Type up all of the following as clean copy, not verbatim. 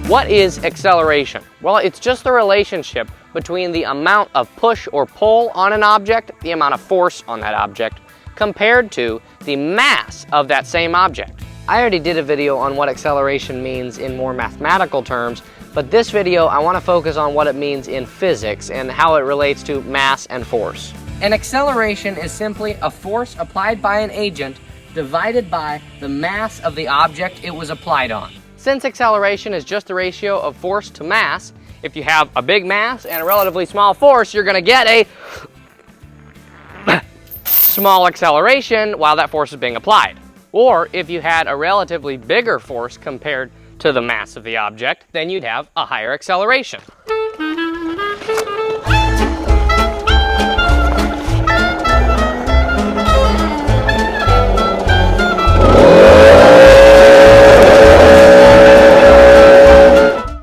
What is acceleration? Well, it's just the relationship between the amount of push or pull on an object, the amount of force on that object, compared to the mass of that same object. I already did a video on what acceleration means in more mathematical terms, but this video I want to focus on what it means in physics and how it relates to mass and force. An acceleration is simply a force applied by an agent divided by the mass of the object it was applied on. Since acceleration is just the ratio of force to mass, if you have a big mass and a relatively small force, you're going to get a small acceleration while that force is being applied. Or if you had a relatively bigger force compared to the mass of the object, then you'd have a higher acceleration.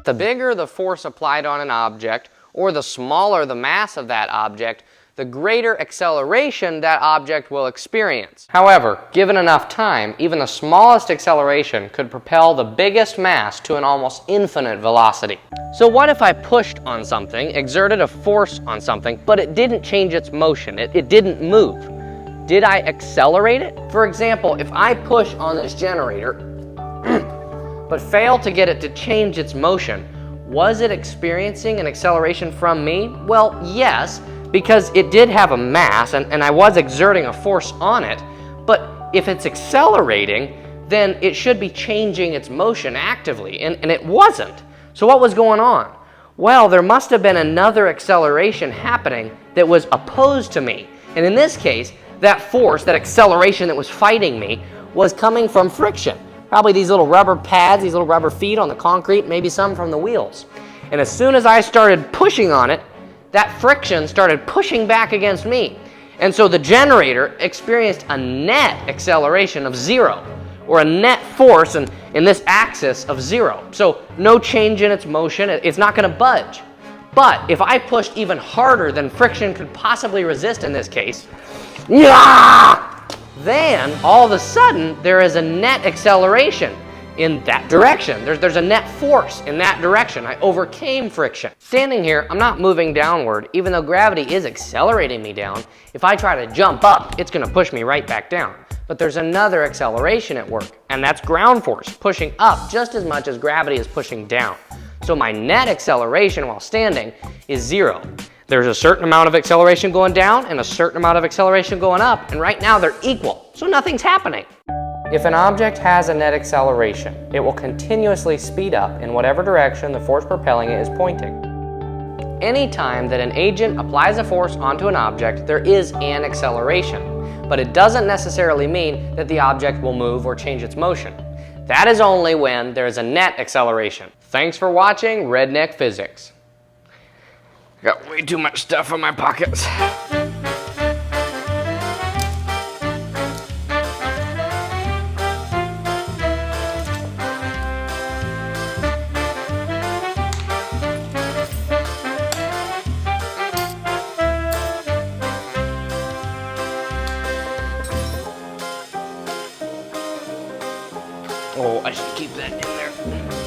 The bigger the force applied on an object, or the smaller the mass of that object, the greater acceleration that object will experience. However, given enough time, even the smallest acceleration could propel the biggest mass to an almost infinite velocity. So what if I pushed on something, exerted a force on something, but it didn't change its motion, it didn't move? Did I accelerate it? For example, if I push on this generator, but fail to get it to change its motion, was it experiencing an acceleration from me? Well, yes, because it did have a mass and I was exerting a force on it, but if it's accelerating, then it should be changing its motion actively, and it wasn't. So what was going on? Well, there must have been another acceleration happening that was opposed to me. And in this case, that force, that acceleration that was fighting me, was coming from friction. Probably these little rubber pads, these little rubber feet on the concrete, maybe some from the wheels. And as soon as I started pushing on it, that friction started pushing back against me. And so the generator experienced a net acceleration of 0, or a net force in this axis of 0. So no change in its motion, it's not going to budge. But if I pushed even harder than friction could possibly resist in this case, then all of a sudden there is a net acceleration in that direction. There's a net force in that direction. I overcame friction. Standing here, I'm not moving downward, even though gravity is accelerating me down. If I try to jump up, it's going to push me right back down. But there's another acceleration at work, and that's ground force, pushing up just as much as gravity is pushing down. So my net acceleration while standing is 0. There's a certain amount of acceleration going down and a certain amount of acceleration going up, and right now they're equal, so nothing's happening. If an object has a net acceleration, it will continuously speed up in whatever direction the force propelling it is pointing. Anytime that an agent applies a force onto an object, there is an acceleration, but it doesn't necessarily mean that the object will move or change its motion. That is only when there is a net acceleration. Thanks for watching RedNeck Physics. I got way too much stuff in my pockets. Oh, I should keep that in there.